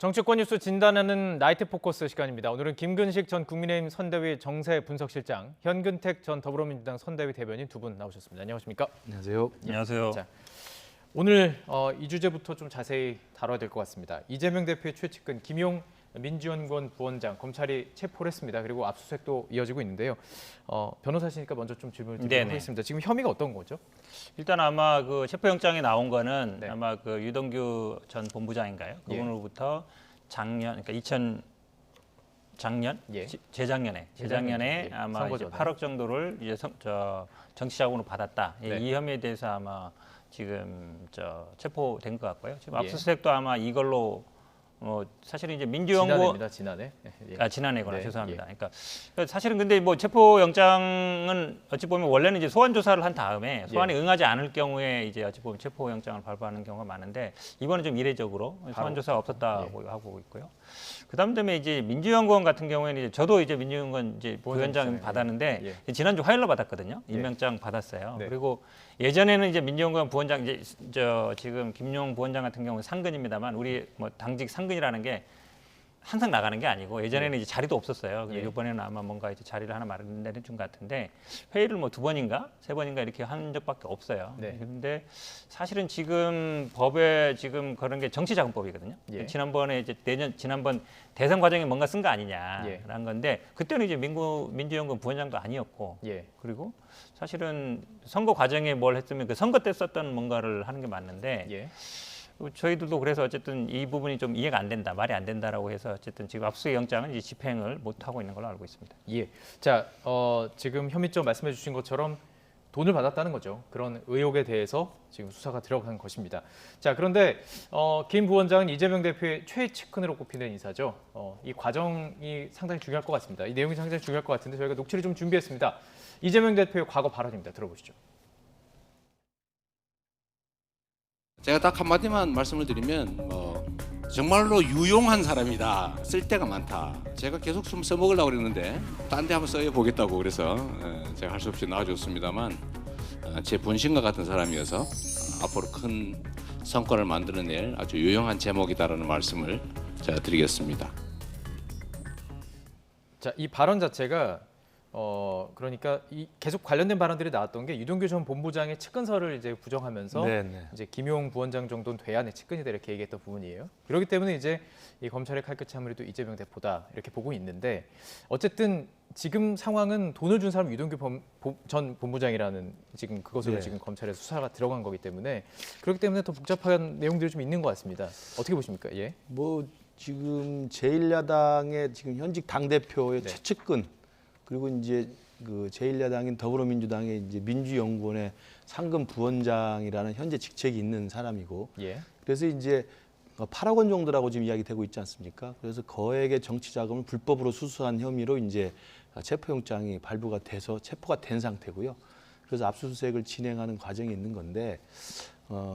정치권 뉴스 진단하는 나이트 포커스 시간입니다. 오늘은 김근식 전 국민의힘 선대위 정세 분석실장, 현근택 전 더불어민주당 선대위 대변인 두 분 나오셨습니다. 안녕하십니까? 안녕하세요. 안녕하세요. 자, 오늘 이 주제부터 좀 자세히 다뤄야 될 것 같습니다. 이재명 대표의 최측근 김용 민주연구원 부원장 검찰이 체포를 했습니다. 그리고 압수수색도 이어지고 있는데요. 변호사시니까 먼저 좀 질문을 드리도록 하겠습니다. 지금 혐의가 어떤 거죠? 일단 아마 그 체포영장이 나온 거는 네. 아마 그 유동규 전 본부장인가요? 예. 그분으로부터 작년, 그러니까 예. 재작년에 예. 아마 선거 이제 전에. 8억 정도를 이제 정치자금으로 받았다. 네. 이 혐의에 대해서 아마 지금 체포된 것 같고요. 지금 예. 압수수색도 아마 이걸로 사실은 이제 민주연구원 지난해입니다. 지난해. 예. 지난해구나. 네, 죄송합니다. 그러니까 사실은 근데 뭐 체포영장은 어찌 보면 원래는 이제 소환 조사를 한 다음에 소환에 응하지 않을 경우에 이제 어찌 보면 체포영장을 발부하는 경우가 많은데 이번은 좀 이례적으로 소환 조사가 없었다고 하고 있고요. 그다음에 이제 민주연구원 같은 경우에는 이제 저도 이제 민주연구원 이제 부위원장 받았는데 지난주 화요일로 받았거든요. 임명장 받았어요. 네. 그리고 예전에는 이제 민주연구원 부원장 이제 지금 김용 부원장 같은 경우는 상근입니다만 우리 뭐 당직 상근이라는 게 항상 나가는 게 아니고 예전에는 이제 자리도 없었어요. 근데 이번에는 아마 뭔가 이제 자리를 하나 마련되는 중 같은데 회의를 뭐 2번인가 3번인가 이렇게 한 적밖에 없어요. 네. 그런데 사실은 지금 법에 지금 그런 게 정치자금법이거든요. 예. 지난번에 이제 지난번 대선 과정에 뭔가 쓴 거 아니냐라는 건데 그때는 이제 민주연구원 부원장도 아니었고 예. 그리고 사실은 선거 과정에 뭘 했으면 그 선거 때 썼던 뭔가를 하는 게 맞는데 예. 저희들도 그래서 어쨌든 이 부분이 좀 이해가 안 된다, 말이 안 된다라고 해서 어쨌든 지금 압수수색 영장은 이제 집행을 못 하고 있는 걸로 알고 있습니다. 예. 자, 지금 혐의점 말씀해 주신 것처럼 돈을 받았다는 거죠. 그런 의혹에 대해서 지금 수사가 들어간 것입니다. 자, 그런데 김 부원장은 이재명 대표의 최측근으로 꼽히는 인사죠. 이 과정이 상당히 중요할 것 같습니다. 이 내용이 상당히 중요할 것 같은데 저희가 녹취를 좀 준비했습니다. 이재명 대표의 과거 발언입니다. 들어보시죠. 제가 딱 한마디만 말씀을 드리면 정말로 유용한 사람이다. 쓸데가 많다. 제가 계속 좀 써먹으려고 그랬는데 딴 데 한번 써보겠다고 그래서 제가 할 수 없이 나와줬습니다만 제 본심과 같은 사람이어서 앞으로 큰 성과를 만들어낼 아주 유용한 제목이다라는 말씀을 제가 드리겠습니다. 자, 이 발언 자체가 그러니까 계속 관련된 발언들이 나왔던 게 유동규 전 본부장의 측근설을 이제 부정하면서 이제 김용 부원장 정도는 돼야 내 측근이다 이렇게 얘기했던 부분이에요. 그렇기 때문에 이제 이 검찰의 칼끝이 아무래도 이재명 대표다 이렇게 보고 있는데 어쨌든 지금 상황은 돈을 준 사람 유동규 전 본부장이라는 지금 그것으로 지금 검찰의 수사가 들어간 거기 때문에 그렇기 때문에 더 복잡한 내용들이 좀 있는 것 같습니다. 어떻게 보십니까? 예. 뭐 지금 제1야당의 지금 현직 당 대표의 최측근 그리고 이제 그 제1야당인 더불어민주당의 이제 민주연구원의 상근 부원장이라는 현재 직책이 있는 사람이고, 그래서 이제 8억 원 정도라고 지금 이야기되고 있지 않습니까? 그래서 거액의 정치 자금을 불법으로 수수한 혐의로 이제 체포영장이 발부가 돼서 체포가 된 상태고요. 그래서 압수수색을 진행하는 과정이 있는 건데,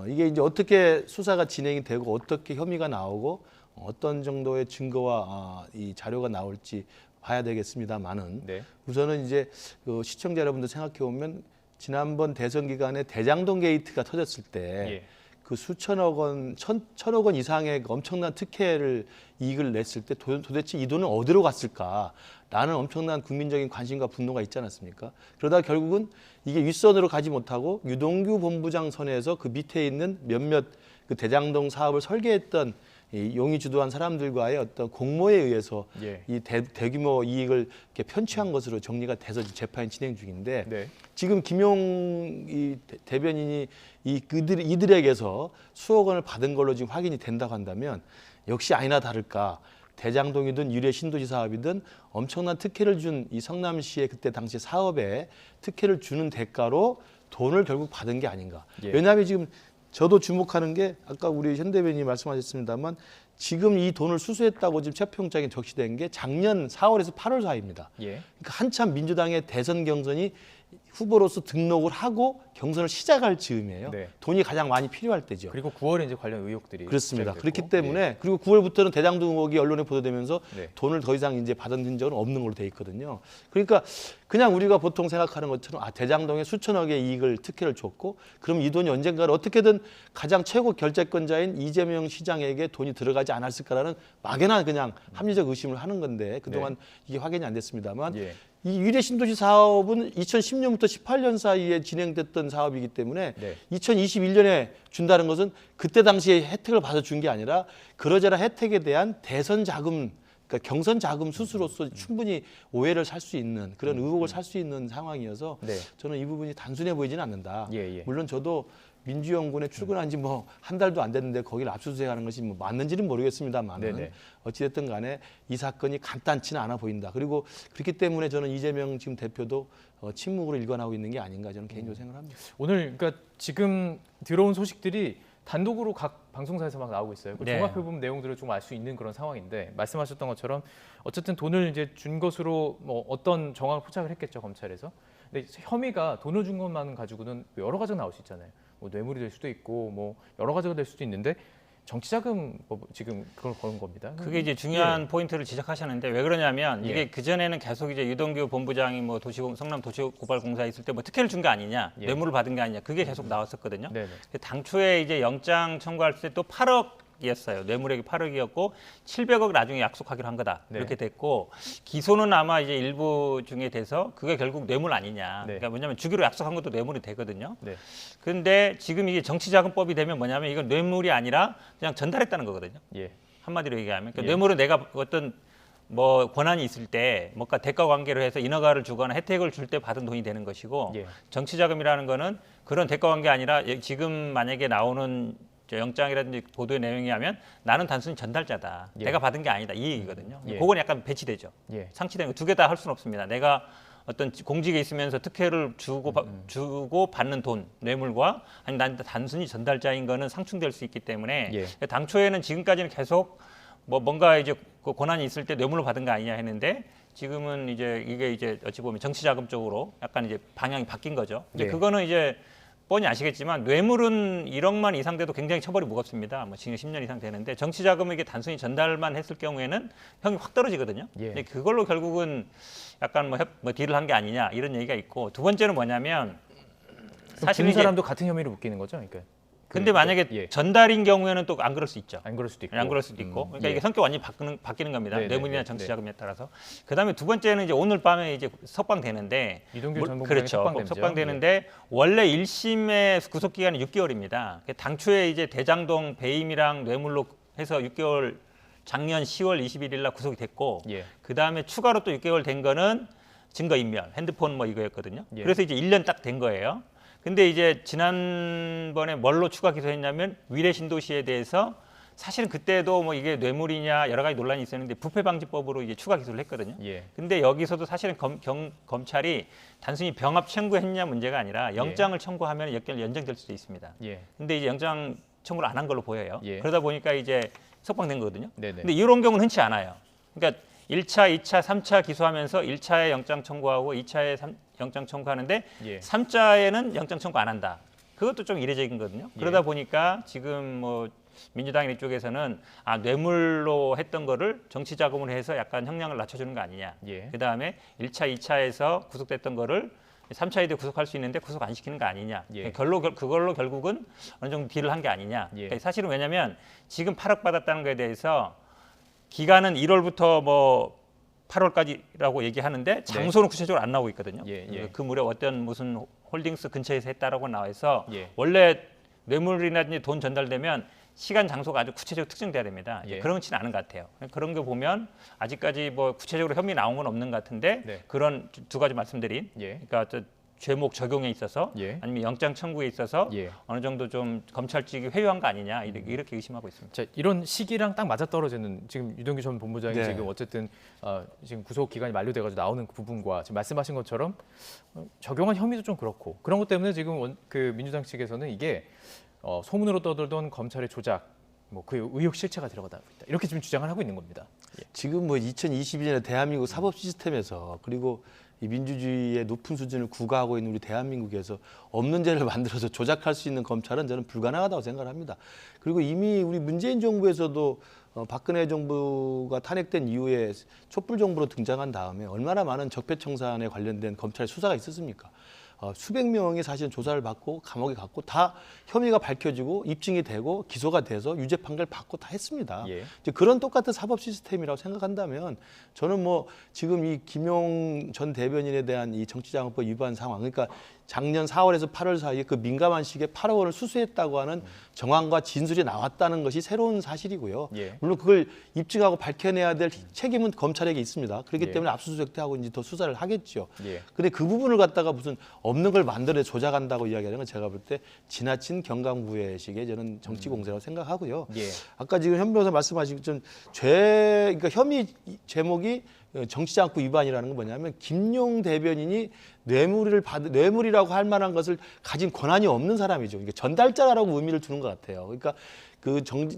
이게 이제 어떻게 수사가 진행이 되고 어떻게 혐의가 나오고 어떤 정도의 증거와 이 자료가 나올지 봐야 되겠습니다만은 우선은 이제 그 시청자 여러분들 생각해 보면 지난번 대선 기간에 대장동 게이트가 터졌을 때 그 수천억 원, 천억 원 이상의 엄청난 특혜를 이익을 냈을 때 도대체 이 돈은 어디로 갔을까라는 엄청난 국민적인 관심과 분노가 있지 않았습니까? 그러다 결국은 이게 윗선으로 가지 못하고 유동규 본부장 선에서 그 밑에 있는 몇몇 그 대장동 사업을 설계했던 이 용이 주도한 사람들과의 어떤 공모에 의해서 이 대규모 이익을 이렇게 편취한 것으로 정리가 돼서 재판이 진행 중인데 지금 김용 이 대변인이 이들에게서 수억 원을 받은 걸로 지금 확인이 된다고 한다면 역시 아니나 다를까 대장동이든 유래 신도시 사업이든 엄청난 특혜를 준 이 성남시의 그때 당시 사업에 특혜를 주는 대가로 돈을 결국 받은 게 아닌가. 왜냐하면 지금 저도 주목하는 게 아까 우리 현 대변인이 말씀하셨습니다만 지금 이 돈을 수수했다고 지금 체포영장에 적시된 게 작년 4월에서 8월 사이입니다. 그러니까 한참 민주당의 대선 경선이 후보로서 등록을 하고 경선을 시작할 즈음이에요. 네. 돈이 가장 많이 필요할 때죠. 그리고 9월에 이제 관련 의혹들이 그렇습니다. 시작이 그렇기 됐고. 때문에 그리고 9월부터는 대장동 의혹이 언론에 보도되면서 네. 돈을 더 이상 이제 받은 흔적은 없는 걸로 돼 있거든요. 그러니까 그냥 우리가 보통 생각하는 것처럼 대장동에 수천억의 이익을 특혜를 줬고 그럼 이 돈이 언젠가 어떻게든 가장 최고 결재권자인 이재명 시장에게 돈이 들어가지 않았을까라는 막연한 그냥 합리적 의심을 하는 건데 그동안 이게 확인이 안 됐습니다만 예. 이 위례 신도시 사업은 2010년부터 18년 사이에 진행됐던 사업이기 때문에 네. 2021년에 준다는 것은 그때 당시에 혜택을 받아 준 게 아니라 그러저러 혜택에 대한 대선 자금, 그러니까 경선 자금 수수로서 충분히 오해를 살 수 있는 그런 의혹을 살 수 있는 상황이어서 네. 저는 이 부분이 단순해 보이지는 않는다. 예, 예. 물론 저도 민주연구원에 출근한 지 뭐 한 달도 안 됐는데 거기를 압수수색하는 것이 뭐 맞는지는 모르겠습니다만은 네네. 어찌됐든 간에 이 사건이 간단치는 않아 보인다. 그리고 그렇기 때문에 저는 이재명 지금 대표도 침묵으로 일관하고 있는 게 아닌가 저는 개인적으로 생각합니다. 오늘 그러니까 지금 들어온 소식들이 단독으로 각 방송사에서 막 나오고 있어요. 그 네. 종합해보면 내용들을 좀 알 수 있는 그런 상황인데 말씀하셨던 것처럼 어쨌든 돈을 이제 준 것으로 뭐 어떤 정황을 포착을 했겠죠 검찰에서. 근데 혐의가 돈을 준 것만 가지고는 여러 가지가 나올 수 있잖아요. 뭐 뇌물이 될 수도 있고 뭐 여러 가지가 될 수도 있는데 정치자금 지금 그걸 거는 겁니다. 그게 이제 중요한 포인트를 지적하셨는데 왜 그러냐면 예. 이게 그 전에는 계속 이제 유동규 본부장이 뭐 성남 도시고발공사에 있을 때 뭐 특혜를 준 게 아니냐, 예. 뇌물을 받은 게 아니냐, 그게 계속 나왔었거든요. 네네. 당초에 이제 영장 청구할 때 또 8억이었어요. 뇌물액이 8억이었고 700억 나중에 약속하기로 한 거다. 네. 이렇게 됐고 기소는 아마 이제 일부 중에 돼서 그게 결국 뇌물 아니냐. 네. 그러니까 뭐냐면 주기로 약속한 것도 뇌물이 되거든요. 네. 근데 지금 이게 정치자금법이 되면 뭐냐면 이건 뇌물이 아니라 그냥 전달했다는 거거든요. 예. 한마디로 얘기하면 그러니까 예. 뇌물은 내가 어떤 뭐 권한이 있을 때 뭔가 대가 관계로 해서 인허가를 주거나 혜택을 줄 때 받은 돈이 되는 것이고 예. 정치자금이라는 거는 그런 대가 관계 아니라 지금 만약에 나오는 저 영장이라든지 보도의 내용이 하면 나는 단순히 전달자다. 예. 내가 받은 게 아니다. 이 얘기거든요. 예. 그건 약간 배치되죠. 예. 상치되는 거 두 개 다 할 수는 없습니다. 내가 어떤 공직에 있으면서 특혜를 주고 받는 돈, 뇌물과 아니 난 단순히 전달자인 거는 상충될 수 있기 때문에 예. 당초에는 지금까지는 계속 뭐 뭔가 이제 그 권한이 있을 때 뇌물로 받은 거 아니냐 했는데 지금은 이제 이게 이제 어찌 보면 정치자금 쪽으로 약간 이제 방향이 바뀐 거죠. 이제 네. 그거는 이제 뻔히 아시겠지만 뇌물은 1억만 이상 돼도 굉장히 처벌이 무겁습니다. 뭐 징역 10년 이상 되는데 정치자금은 이게 단순히 전달만 했을 경우에는 형이 확 떨어지거든요. 예. 근데 그걸로 결국은 약간 뭐 딜을 한 게 아니냐 이런 얘기가 있고 두 번째는 뭐냐면 사실 사실은 준 사람도 같은 혐의로 묶이는 거죠. 그러니까. 근데 만약에 예. 전달인 경우에는 또 안 그럴 수 있죠. 안 그럴 수도 있고. 안 그럴 수도 있고. 그러니까 예. 이게 성격 완전히 바뀌는 겁니다. 네, 네, 뇌물이나 네, 정치자금에 따라서. 그다음에 두 번째는 이제 오늘 밤에 이제 석방되는데 이동규 전 본부장이 그렇죠. 석방되죠. 석방되는데 원래 1심의 구속 기간이 6개월입니다. 당초에 이제 대장동 배임이랑 뇌물로 해서 6개월 작년 10월 21일 날 구속이 됐고 예. 그다음에 추가로 또 6개월 된 거는 증거인멸, 핸드폰 뭐 이거였거든요. 예. 그래서 이제 1년 딱 된 거예요. 근데 이제 지난번에 뭘로 추가 기소했냐면 위례 신도시에 대해서 사실은 그때도 뭐 이게 뇌물이냐 여러 가지 논란이 있었는데 부패방지법으로 이제 추가 기소를 했거든요. 예. 근데 여기서도 사실은 검찰이 단순히 병합 청구했냐 문제가 아니라 영장을 청구하면 연장될 수도 있습니다. 예. 근데 이제 영장 청구를 안 한 걸로 보여요. 예. 그러다 보니까 이제 석방된 거거든요. 네네. 근데 이런 경우는 흔치 않아요. 그러니까 1차, 2차, 3차 기소하면서 1차에 영장 청구하고 2차에 영장 청구하는데 예. 3차에는 영장 청구 안 한다. 그것도 좀 이례적인 거거든요. 예. 그러다 보니까 지금 뭐 민주당 이쪽에서는 뇌물로 했던 거를 정치 자금으로 해서 약간 형량을 낮춰주는 거 아니냐. 예. 그다음에 1차, 2차에서 구속됐던 거를 3차에도 구속할 수 있는데 구속 안 시키는 거 아니냐. 예. 그걸로 결국은 어느 정도 딜을 한 게 아니냐. 예. 그러니까 사실은 왜냐하면 지금 8억 받았다는 거에 대해서 기간은 1월부터 뭐 8월까지라고 얘기하는데 장소는 구체적으로 안 나오고 있거든요. 예, 예. 그 무렵 어떤 무슨 홀딩스 근처에서 했다라고 나와 있어 예. 원래 뇌물이라든지 돈 전달되면 시간 장소가 아주 구체적으로 특정돼야 됩니다. 예. 그렇지는 않은 것 같아요. 그런 거 보면 아직까지 뭐 구체적으로 혐의 나온 건 없는 것 같은데 네. 그런 두 가지 말씀드린 예. 그러니까 죄목 적용에 있어서 예. 아니면 영장 청구에 있어서 예. 어느 정도 좀 검찰 측이 회유한 거 아니냐 이렇게 의심하고 있습니다. 자, 이런 시기랑 딱 맞아떨어지는 지금 유동규 전 본부장이 네. 지금 어쨌든 지금 구속 기간이 만료돼가지고 나오는 그 부분과 지금 말씀하신 것처럼 적용한 혐의도 좀 그렇고 그런 것 때문에 지금 그 민주당 측에서는 이게 소문으로 떠돌던 검찰의 조작, 뭐 그 의혹 실체가 들어가다 있다 이렇게 지금 주장을 하고 있는 겁니다. 예. 지금 뭐 2022년에 대한민국 사법 시스템에서 그리고 이 민주주의의 높은 수준을 구가하고 있는 우리 대한민국에서 없는 죄를 만들어서 조작할 수 있는 검찰은 저는 불가능하다고 생각을 합니다. 그리고 이미 우리 문재인 정부에서도 박근혜 정부가 탄핵된 이후에 촛불 정부로 등장한 다음에 얼마나 많은 적폐청산에 관련된 검찰 수사가 있었습니까? 수백 명이 사실은 조사를 받고 감옥에 갔고 다 혐의가 밝혀지고 입증이 되고 기소가 돼서 유죄 판결 받고 다 했습니다. 예. 이제 그런 똑같은 사법 시스템이라고 생각한다면 저는 뭐 지금 이 김용 전 대변인에 대한 이 정치자금법 위반 상황, 그러니까 작년 4월에서 8월 사이에 그 민감한 시기에 8억 원을 수수했다고 하는 정황과 진술이 나왔다는 것이 새로운 사실이고요. 예. 물론 그걸 입증하고 밝혀내야 될 책임은 검찰에게 있습니다. 그렇기 예. 때문에 압수수색도 하고 이제 더 수사를 하겠죠. 예. 근데 그 부분을 갖다가 무슨 없는 걸 만들어 조작한다고 이야기하는 건 제가 볼 때 지나친 경강부회식의 저는 정치 공세라고 생각하고요. 예. 아까 지금 현 변호사 말씀하신 그러니까 혐의 제목이 정치자금법 위반이라는 건 뭐냐면 김용 대변인이 뇌물이라고 할 만한 것을 가진 권한이 없는 사람이죠. 이게 전달자라고 의미를 두는 것 같아요. 그러니까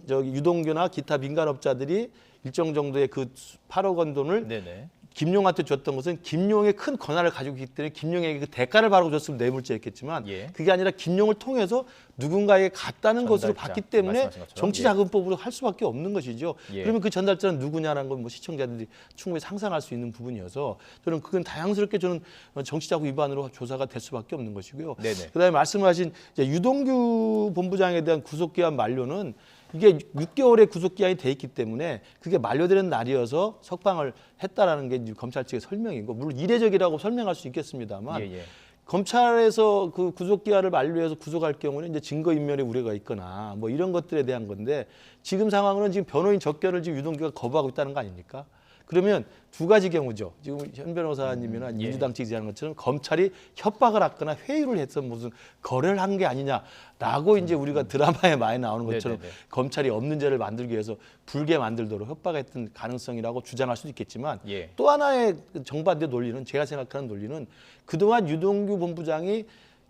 유동규나 기타 민간업자들이 일정 정도의 그 8억 원 돈을 네네. 김용한테 줬던 것은 김용의 큰 권한을 가지고 있기 때문에 김용에게 그 대가를 바라고 줬으면 뇌물죄였겠지만 예. 그게 아니라 김용을 통해서 누군가에게 갔다는 것으로 전달자, 봤기 때문에 말씀하신 것처럼. 정치자금법으로 할 수밖에 없는 것이죠. 예. 그러면 그 전달자는 누구냐라는 건 뭐 시청자들이 충분히 상상할 수 있는 부분이어서 저는 그건 다양스럽게 저는 정치자금 위반으로 조사가 될 수밖에 없는 것이고요. 네네. 그다음에 말씀하신 이제 유동규 본부장에 대한 구속기한 만료는 이게 6개월의 구속기한이 돼 있기 때문에 그게 만료되는 날이어서 석방을 했다라는 게 이제 검찰 측의 설명이고 물론 이례적이라고 설명할 수 있겠습니다만 예, 예. 검찰에서 그 구속기한을 만료해서 구속할 경우는 이제 증거인멸의 우려가 있거나 뭐 이런 것들에 대한 건데 지금 상황으로는 지금 변호인 접견을 지금 유동규가 거부하고 있다는 거 아닙니까? 그러면 두 가지 경우죠. 지금 현 변호사님이나 예. 민주당 측이 얘기하는 것처럼 검찰이 협박을 했거나 회유를 해서 무슨 거래를 한 게 아니냐라고 이제 우리가 드라마에 많이 나오는 것처럼 네네네. 검찰이 없는 죄를 만들기 위해서 불게 만들도록 협박했던 가능성이라고 주장할 수도 있겠지만 예. 또 하나의 정반대 논리는 제가 생각하는 논리는 그동안 유동규 본부장이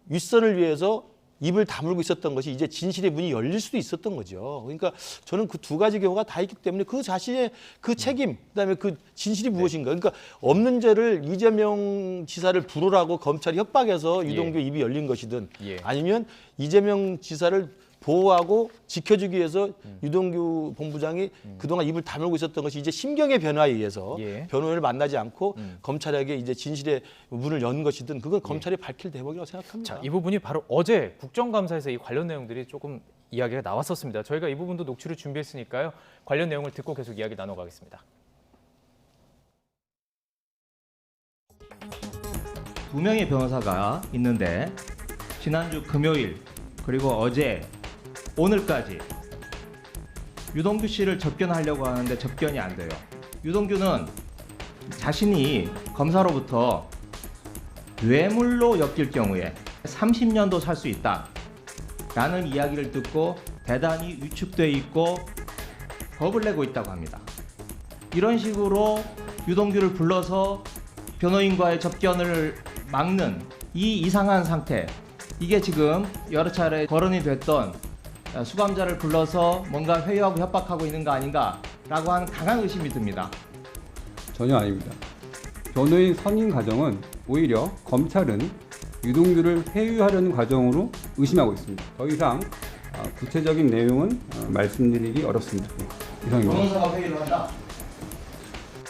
윗선을 위해서 입을 다물고 있었던 것이 이제 진실의 문이 열릴 수도 있었던 거죠. 그러니까 저는 그 두 가지 경우가 다 있기 때문에 그 자신의 그 책임, 그다음에 그 진실이 무엇인가. 그러니까 없는 죄를 이재명 지사를 부르라고 검찰이 협박해서 유동규 예. 입이 열린 것이든 예. 아니면 이재명 지사를 보호하고 지켜주기 위해서 유동규 본부장이 그동안 입을 다물고 있었던 것이 이제 심경의 변화에 의해서 예. 변호인을 만나지 않고 검찰에게 이제 진실의 문을 연 것이든 그건 검찰이 밝힐 대목이라고 생각합니다. 자, 이 부분이 바로 어제 국정감사에서 이 관련 내용들이 조금 이야기가 나왔었습니다. 저희가 이 부분도 녹취를 준비했으니까요. 관련 내용을 듣고 계속 이야기 나눠가겠습니다. 두 명의 변호사가 있는데 지난주 금요일 그리고 어제 오늘까지 유동규 씨를 접견하려고 하는데 접견이 안 돼요. 유동규는 자신이 검사로부터 뇌물로 엮일 경우에 30년도 살 수 있다라는 이야기를 듣고 대단히 위축돼 있고 겁을 내고 있다고 합니다. 이런 식으로 유동규를 불러서 변호인과의 접견을 막는 이 이상한 상태, 이게 지금 여러 차례 거론이 됐던 수감자를 불러서 뭔가 회유하고 협박하고 있는 거 아닌가라고 하는 강한 의심이 듭니다. 전혀 아닙니다. 변호인 선임 과정은 오히려 검찰은 유동규를 회유하려는 과정으로 의심하고 있습니다. 더 이상 구체적인 내용은 말씀드리기 어렵습니다. 이상입니다. 변호사가 회유를 한다?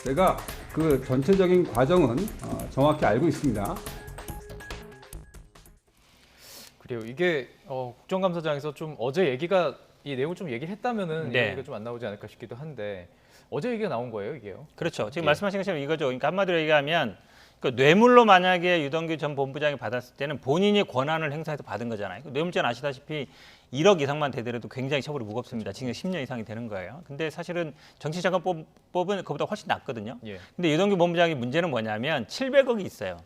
제가 그 전체적인 과정은 정확히 알고 있습니다. 그래요. 이게 국정감사장에서 좀 어제 얘기가 이 내용을 좀 얘기를 했다면은 네. 얘기가 좀 안 나오지 않을까 싶기도 한데 어제 얘기가 나온 거예요, 이게요. 그렇죠. 지금 예. 말씀하신 것처럼 이거죠. 그러니까 한마디로 얘기하면 그 뇌물로 만약에 유동규 전 본부장이 받았을 때는 본인이 권한을 행사해서 받은 거잖아요. 뇌물죄는 아시다시피 1억 이상만 되더라도 굉장히 처벌이 무겁습니다. 징역 10년 이상이 되는 거예요. 근데 사실은 정치자금법은 그보다 훨씬 낫거든요. 예. 근데 유동규 본부장의 문제는 뭐냐면 700억이 있어요.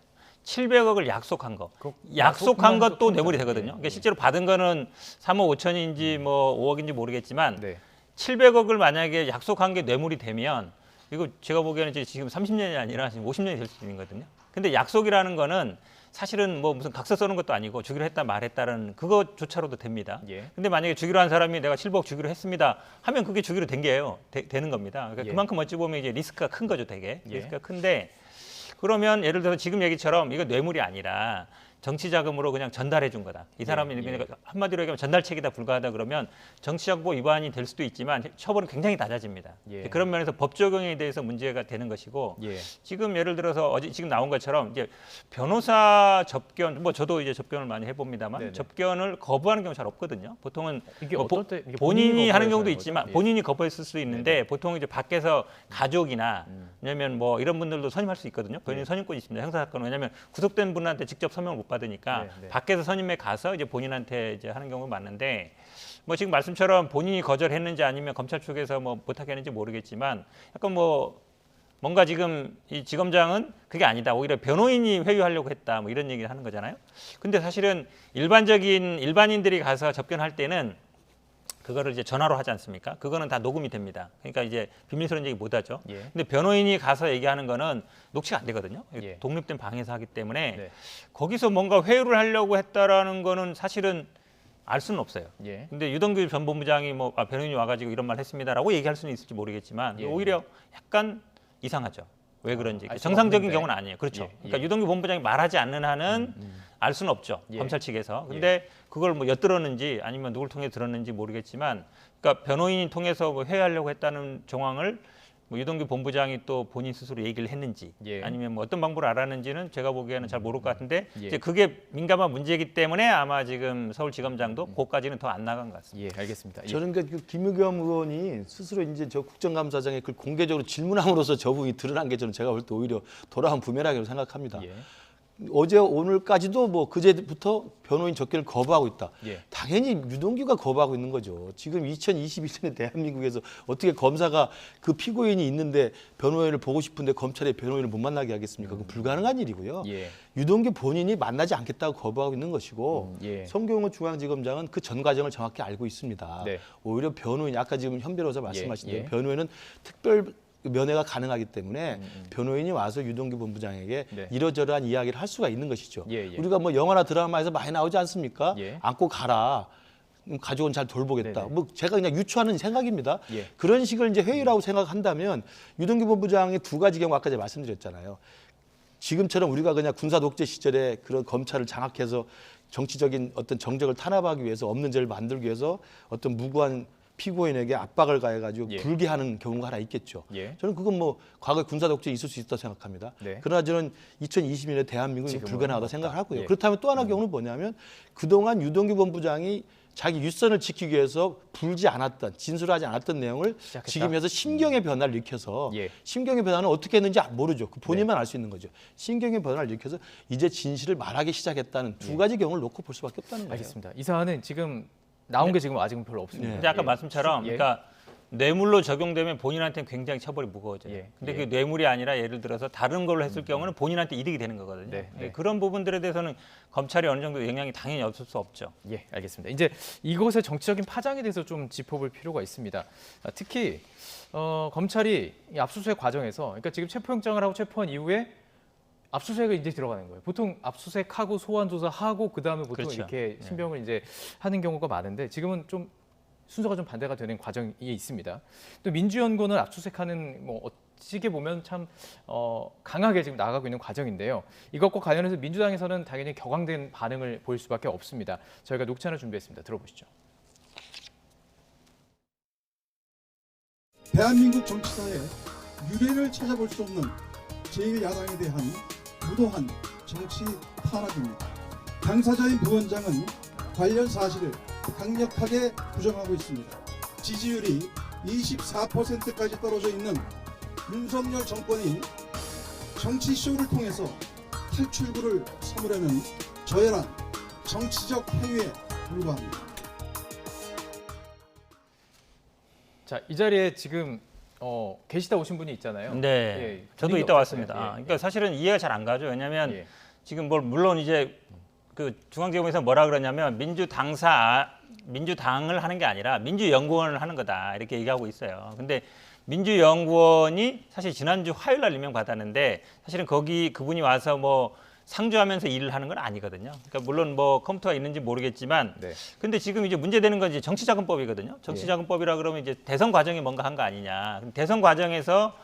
700억을 약속한 거. 약속한 약속한 것도 것도 뇌물이 통장. 되거든요. 예. 그러니까 실제로 받은 거는 3억 5천인지 뭐 5억인지 모르겠지만 네. 700억을 만약에 약속한 게 뇌물이 되면 이거 제가 보기에는 이제 지금 30년이 아니라 지금 50년이 될 수도 있는 거거든요. 근데 약속이라는 거는 사실은 뭐 무슨 각서 써는 것도 아니고 주기로 했다 말했다는 그거조차로도 됩니다. 예. 근데 만약에 주기로 한 사람이 내가 700억 주기로 했습니다 하면 그게 주기로 된 게예요. 되는 겁니다. 그러니까 예. 그만큼 어찌 보면 이제 리스크가 큰 거죠, 되게. 예. 리스크가 큰데 그러면 예를 들어서 지금 얘기처럼 이거 뇌물이 아니라 정치 자금으로 그냥 전달해 준 거다. 이 사람이 그냥 한마디로 얘기하면 전달책이다 불과하다 그러면 정치자금법 위반이 될 수도 있지만 처벌은 굉장히 낮아집니다. 그런 면에서 법 적용에 대해서 문제가 되는 것이고 지금 예를 들어서 어제 지금 나온 것처럼 이제 변호사 접견 뭐 저도 이제 접견을 많이 해봅니다만 접견을 거부하는 경우 잘 없거든요. 보통은 이게 뭐 어떨 때 이게 본인이 하는 경우도 거부해서 있지만 하는 거죠? 본인이 거부했을 수도 있는데 보통 이제 밖에서 가족이나 왜냐면 뭐 이런 분들도 선임할 수 있거든요. 본인 선임권이 있습니다. 형사 사건은 왜냐면 구속된 분한테 직접 서명을 못 받으니까 밖에서 선임해 가서 이제 본인한테 이제 하는 경우가 많은데 뭐 지금 말씀처럼 본인이 거절했는지 아니면 검찰 쪽에서 뭐 못하게 했는지 모르겠지만 약간 뭐 뭔가 지금 이 지검장은 그게 아니다. 오히려 변호인이 회유하려고 했다. 뭐 이런 얘기를 하는 거잖아요. 근데 사실은 일반인들이 가서 접견할 때는 그거를 이제 전화로 하지 않습니까? 그거는 다 녹음이 됩니다. 그러니까 이제 비밀스러운 얘기 못 하죠. 근데 변호인이 가서 얘기하는 거는 녹취가 안 되거든요. 독립된 방에서 하기 때문에 거기서 뭔가 회유를 하려고 했다라는 거는 사실은 알 수는 없어요. 근데 유동규 전 본부장이 뭐 변호인이 와가지고 이런 말 했습니다라고 얘기할 수는 있을지 모르겠지만 오히려 약간 이상하죠. 왜 그런지 정상적인 경우는 아니에요. 그렇죠. 그러니까 유동규 본부장이 말하지 않는 한은 알 수는 없죠. 검찰 측에서. 근데 그걸 뭐 엿들었는지 아니면 누굴 통해 들었는지 모르겠지만, 그러니까 변호인이 통해서 뭐 회유하려고 했다는 정황을 뭐 유동규 본부장이 또 본인 스스로 얘기를 했는지 아니면 뭐 어떤 방법을 알았는지는 제가 보기에는 잘 모를 것 같은데 이제 그게 민감한 문제이기 때문에 아마 지금 서울지검장도 그것까지는 더 안 나간 것 같습니다. 알겠습니다. 저는 그 김의겸 의원이 스스로 이제 저 국정감사장에 그걸 공개적으로 질문함으로써 저 부분이 드러난 게 저는 제가 볼 때 오히려 돌아온 부메랑이라고 생각합니다. 어제 오늘까지도 뭐 그제부터 변호인 접견을 거부하고 있다. 당연히 유동규가 거부하고 있는 거죠. 지금 2022년에 대한민국에서 어떻게 검사가 그 피고인이 있는데 변호인을 보고 싶은데 검찰에 변호인을 못 만나게 하겠습니까? 그건 불가능한 일이고요. 유동규 본인이 만나지 않겠다고 거부하고 있는 것이고 송경호 중앙지검장은 그 전 과정을 정확히 알고 있습니다. 오히려 변호인 아까 지금 현 변호사 말씀하신 대로 변호인은 특별 면회가 가능하기 때문에 변호인이 와서 유동규 본부장에게 이러저러한 이야기를 할 수가 있는 것이죠. 우리가 뭐 영화나 드라마에서 많이 나오지 않습니까? 안고 가라. 가족은 잘 돌보겠다. 뭐 제가 그냥 유추하는 생각입니다. 그런 식을 이제 회의라고 생각한다면 유동규 본부장의 두 가지 경우 아까 제가 말씀드렸잖아요. 지금처럼 우리가 그냥 군사 독재 시절에 그런 검찰을 장악해서 정치적인 어떤 정적을 탄압하기 위해서 없는 죄를 만들기 위해서 어떤 무고한 피고인에게 압박을 가해가지고 불기하는 경우가 하나 있겠죠. 저는 그건 뭐 과거에 군사 독재 있을 수 있다고 생각합니다. 그러나 저는 2020년에 대한민국이 불가능하다고 생각을 하고요. 그렇다면 또 하나 경우는 뭐냐면 그동안 유동규 본부장이 자기 윗선을 지키기 위해서 불지 않았던, 진술하지 않았던 내용을 지금에서 심경의 변화를 일으켜서 심경의 변화는 어떻게 했는지 모르죠. 그 본인만 알 수 있는 거죠. 심경의 변화를 일으켜서 이제 진실을 말하기 시작했다는 두 가지 경우를 놓고 볼 수밖에 없다는 거예요. 알겠습니다. 이 사안은 지금 나온 게 지금 아직은 별로 없습니다. 근데 아까 말씀처럼 그러니까 뇌물로 적용되면 본인한테는 굉장히 처벌이 무거워져요. 근데 그게 뇌물이 아니라 예를 들어서 다른 걸로 했을 경우는 본인한테 이득이 되는 거거든요. 그런 부분들에 대해서는 검찰이 어느 정도 영향이 당연히 없을 수 없죠. 알겠습니다. 이제 이것의 정치적인 파장에 대해서 좀 짚어볼 필요가 있습니다. 특히 검찰이 이 압수수색 과정에서, 그러니까 지금 체포영장을 하고 체포한 이후에 압수수색을 이제 들어가는 거예요. 보통 압수수색하고 소환 조사하고 그다음에 보통 이렇게 신병을 이제 하는 경우가 많은데 지금은 좀 순서가 좀 반대가 되는 과정이 있습니다. 또 민주연구원을 압수수색하는 뭐 어찌게 보면 참 강하게 지금 나아가고 있는 과정인데요. 이것과 관련해서 민주당에서는 당연히 격앙된 반응을 보일 수밖에 없습니다. 저희가 녹취를 준비했습니다. 들어보시죠. 대한민국 정치사에 유례를 찾아볼 수 없는 제1야당에 대한 무도한 정치 탄압입니다. 당사자인 부원장은 관련 사실을 강력하게 부정하고 있습니다. 지지율이 24%까지 떨어져 있는 윤석열 정권이 정치쇼를 통해서 탈출구를 삼으려는 저열한 정치적 행위에 불과합니다. 자, 이 자리에 지금 계시다 오신 분이 있잖아요. 네, 저도 이따 왔습니다. 그러니까 사실은 이해가 잘 안 가죠. 왜냐하면 지금 물론 이제 그 중앙지검에서 뭐라 그러냐면 민주당을 하는 게 아니라 민주연구원을 하는 거다 이렇게 얘기하고 있어요. 근데 민주연구원이 사실 지난주 화요일 날 임명받았는데 사실은 그분이 와서 뭐 상주하면서 일을 하는 건 아니거든요. 그러니까 물론 뭐 컴퓨터가 있는지 모르겠지만, 근데 지금 이제 문제되는 건 이제 정치자금법이거든요. 정치자금법이라 그러면 이제 대선 과정에 뭔가 한 거 아니냐. 대선 과정에서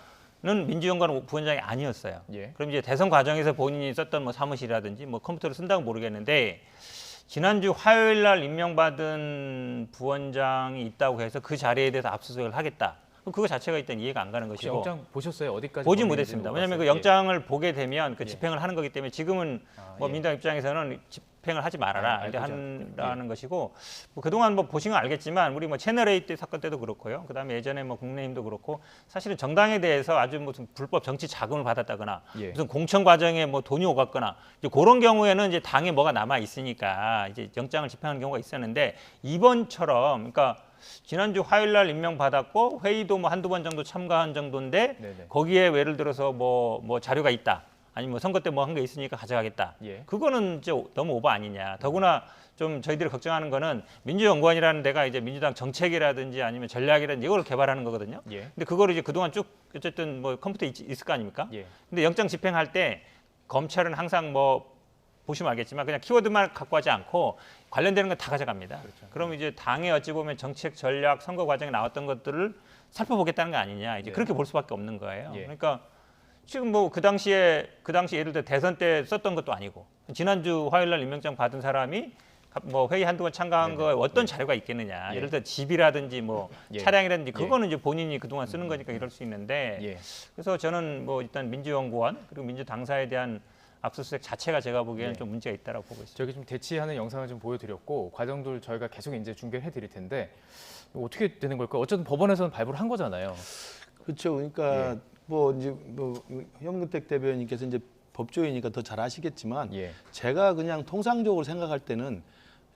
민주연구원 부원장이 아니었어요. 예. 그럼 이제 대선 과정에서 본인이 썼던 뭐 사무실이라든지 뭐 컴퓨터를 쓴다고 모르겠는데 지난주 화요일 날 임명받은 부원장이 있다고 해서 그 자리에 대해서 압수수색을 하겠다. 그럼 그거 자체가 일단 이해가 안 가는 것이고. 영장 보셨어요? 어디까지? 보진 범인인지 못했습니다. 못 왜냐하면 그 봤어요? 영장을 보게 되면 그 예. 집행을 하는 거기 때문에 지금은 뭐 예. 민주당 입장에서는 집행을 하지 말아라 알고 이렇게 있지 한다는 것이고 뭐 그동안 뭐 보시면 알겠지만 우리 뭐 채널 A 때 사건 때도 그렇고요. 그다음에 예전에 뭐 국민의힘도 그렇고 사실은 정당에 대해서 아주 무슨 불법 정치 자금을 받았다거나 예. 무슨 공천 과정에 뭐 돈이 오갔거나 이제 그런 경우에는 이제 당에 뭐가 남아 있으니까 이제 영장을 집행하는 경우가 있었는데 이번처럼 그러니까 지난주 화요일 날 임명받았고 회의도 뭐 한두 번 정도 참가한 정도인데 네네. 거기에 예를 들어서 뭐 자료가 있다. 아니면 뭐 선거 때 뭐 한 게 있으니까 가져가겠다. 예. 그거는 이제 너무 오버 아니냐. 더구나 좀 저희들이 걱정하는 거는 민주연구원이라는 데가 이제 민주당 정책이라든지 아니면 전략이라든지 이걸 개발하는 거거든요. 예. 근데 그거를 이제 그동안 쭉 어쨌든 뭐 컴퓨터에 있을 거 아닙니까? 예. 근데 영장 집행할 때 검찰은 항상 뭐 보시면 알겠지만 그냥 키워드만 갖고 하지 않고 관련되는 건 다 가져갑니다. 그렇죠. 그럼 이제 당에 어찌 보면 정책 전략 선거 과정에 나왔던 것들을 살펴보겠다는 거 아니냐. 이제 네. 그렇게 볼 수밖에 없는 거예요. 예. 그러니까 지금 뭐 그 당시 예를 들어 대선 때 썼던 것도 아니고 지난주 화요일 날 임명장 받은 사람이 뭐 회의 한두 번 참가한 거에 어떤 자료가 있겠느냐. 예. 예를 들어 집이라든지 뭐 예. 차량이라든지 그거는 이제 본인이 그동안 쓰는 거니까 이럴 수 있는데 예. 그래서 저는 뭐 일단 민주연구원 그리고 민주당사에 대한 압수수색 자체가 제가 보기에는 예. 좀 문제가 있다고 보고 있습니다. 저기 좀 대치하는 영상을 좀 보여드렸고 과정들 저희가 계속 이제 중계를 해드릴 텐데 어떻게 되는 걸까요? 어쨌든 법원에서는 발부를 한 거잖아요. 그렇죠. 그러니까 뭐 이제 뭐 현근택 대변인께서 이제 법조인이니까 더 잘 아시겠지만 예. 제가 그냥 통상적으로 생각할 때는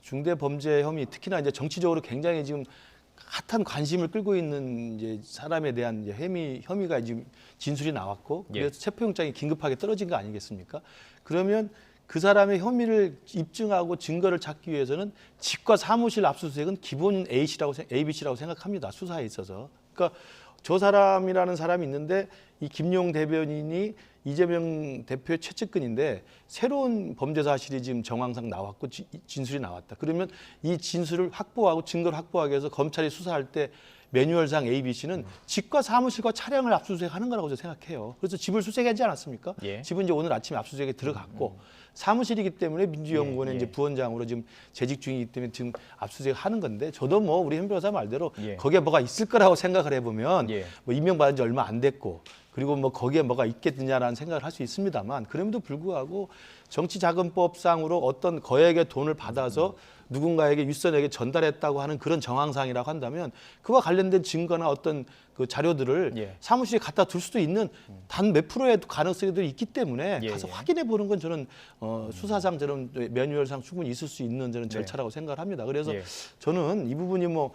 중대 범죄 혐의 특히나 이제 정치적으로 굉장히 지금 핫한 관심을 끌고 있는 이제 사람에 대한 이제 혐의가 지금 진술이 나왔고 예. 그래서 체포영장이 긴급하게 떨어진 거 아니겠습니까? 그러면 그 사람의 혐의를 입증하고 증거를 찾기 위해서는 집과 사무실 압수수색은 기본 ABC라고 생각합니다. 수사에 있어서. 그러니까 저 사람이라는 사람이 있는데 이 김용 대변인이 이재명 대표의 최측근인데 새로운 범죄 사실이 지금 정황상 나왔고 진술이 나왔다. 그러면 이 진술을 확보하고 증거를 확보하기 위해서 검찰이 수사할 때 매뉴얼상 ABC는 집과 사무실과 차량을 압수수색하는 거라고 저는 생각해요. 그래서 집을 수색하지 않았습니까? 예. 집은 이제 오늘 아침에 압수수색에 들어갔고 사무실이기 때문에 민주연구원에 예. 이제 부원장으로 지금 재직 중이기 때문에 지금 압수수색하는 건데 저도 뭐 우리 현 변호사 말대로 예. 거기에 뭐가 있을 거라고 생각을 해보면 예. 뭐 임명받은 지 얼마 안 됐고 그리고 뭐 거기에 뭐가 있겠느냐라는 생각을 할 수 있습니다만 그럼에도 불구하고 정치자금법상으로 어떤 거액의 돈을 받아서 누군가에게 윗선에게 전달했다고 하는 그런 정황상이라고 한다면 그와 관련된 증거나 어떤 그 자료들을 예. 사무실에 갖다 둘 수도 있는 단 몇 프로의 가능성들이 있기 때문에 예, 가서 예. 확인해 보는 건 저는 수사상 저는 매뉴얼상 충분히 있을 수 있는 저는 절차라고 생각을 합니다. 그래서 예. 저는 이 부분이 뭐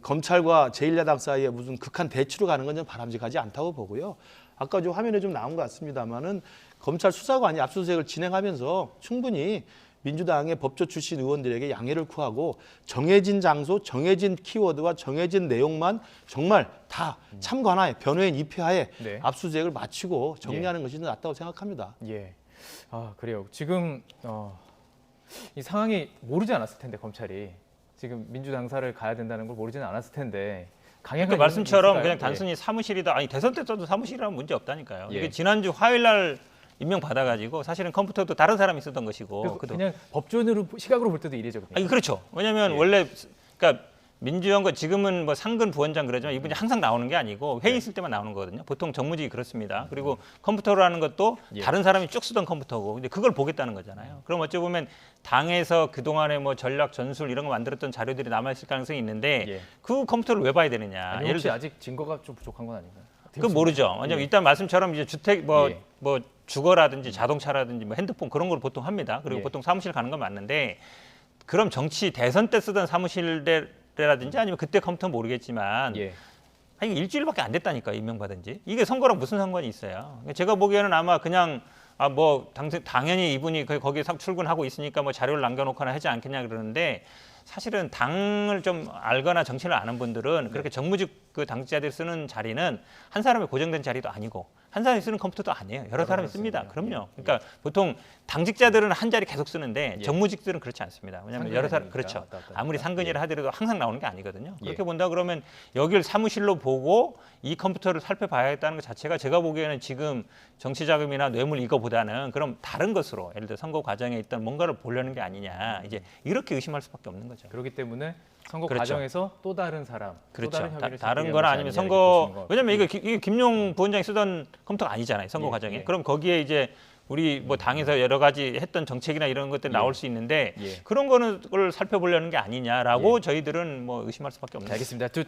검찰과 제1야당 사이에 무슨 극한 대치로 가는 건 좀 바람직하지 않다고 보고요. 아까 좀 화면에 좀 나온 것 같습니다만은 검찰 수사관이 압수수색을 진행하면서 충분히 민주당의 법조 출신 의원들에게 양해를 구하고 정해진 장소, 정해진 키워드와 정해진 내용만 정말 다 참관하에 변호인 입회하에 네. 압수수색을 마치고 정리하는 것이 낫다고 생각합니다. 예. 아 그래요. 지금 이 상황이 모르지 않았을 텐데 검찰이 지금 민주당사를 가야 된다는 걸 모르지는 않았을 텐데 강력한 그 말씀처럼 이유는 그냥 있을까요? 단순히 사무실이다. 아니 대선 때 써도 사무실이라면 문제 없다니까요. 예. 이게 지난주 화요일 날 임명 받아가지고 사실은 컴퓨터도 다른 사람이 쓰던 것이고. 예. 그냥 법조인으로 시각으로 볼 때도 이례적이에요. 아니 그렇죠. 왜냐하면 예. 원래 그러니까 민주연구원 지금은 뭐 상근 부원장 그러지만 이분이 항상 나오는 게 아니고 회의 있을 때만 나오는 거거든요. 보통 정무직이 그렇습니다. 그리고 컴퓨터로 하는 것도 예. 다른 사람이 쭉 쓰던 컴퓨터고, 근데 그걸 보겠다는 거잖아요. 그럼 어찌 보면 당에서 그 동안에 뭐 전략 전술 이런 거 만들었던 자료들이 남아 있을 가능성이 있는데 예. 그 컴퓨터를 왜 봐야 되느냐? 아니, 혹시 아직 증거가 좀 부족한 건 아닌가요? 그건 모르죠. 왜냐면 예. 일단 말씀처럼 이제 주택 뭐 예. 주거라든지 자동차라든지 뭐 핸드폰 그런 걸 보통 합니다. 그리고 예. 보통 사무실 가는 건 맞는데 그럼 정치 대선 때 쓰던 사무실이라든지 아니면 그때 컴퓨터 모르겠지만 예. 아니 일주일밖에 안 됐다니까 임명받은 지. 이게 선거랑 무슨 상관이 있어요. 제가 보기에는 아마 그냥 당연히 이분이 거기에 출근하고 있으니까 뭐 자료를 남겨놓거나 하지 않겠냐 그러는데 사실은 당을 좀 알거나 정치를 아는 분들은 그렇게 정무직 그 당직자들이 쓰는 자리는 한 사람의 고정된 자리도 아니고 한 사람이 쓰는 컴퓨터도 아니에요. 여러 사람이 씁니다. 그럼요. 그러니까 보통 당직자들은 한 자리 계속 쓰는데 예. 정무직들은 그렇지 않습니다. 왜냐하면 상근이 여러 사람 아니니까 그렇죠. 왔다 갔다 아무리 하니까. 상근이라 하더라도 항상 나오는 게 아니거든요. 예. 그렇게 본다 그러면 여기를 사무실로 보고 이 컴퓨터를 살펴봐야겠다는 것 자체가 제가 보기에는 지금 정치 자금이나 뇌물 이거보다는 그럼 다른 것으로 예를 들어 선거 과정에 있던 뭔가를 보려는 게 아니냐 이제 이렇게 의심할 수밖에 없는 거죠. 그렇기 때문에 선거 그렇죠. 과정에서 또 다른 사람, 그렇죠. 또 다른 혐의를 다른 제기한 거나 것이 아니면 아니냐, 선거 이렇게 보시는 것 왜냐면 같고요. 이게 김용 부원장이 쓰던 컴퓨터가 아니잖아요. 선거 예, 과정에. 예. 그럼 거기에 이제 우리 뭐 당에서 여러 가지 했던 정책이나 이런 것들이 나올 수 있는데 예. 그런 거는 걸 살펴보려는 게 아니냐라고 예. 저희들은 뭐 의심할 수밖에 없는 알겠습니다. 두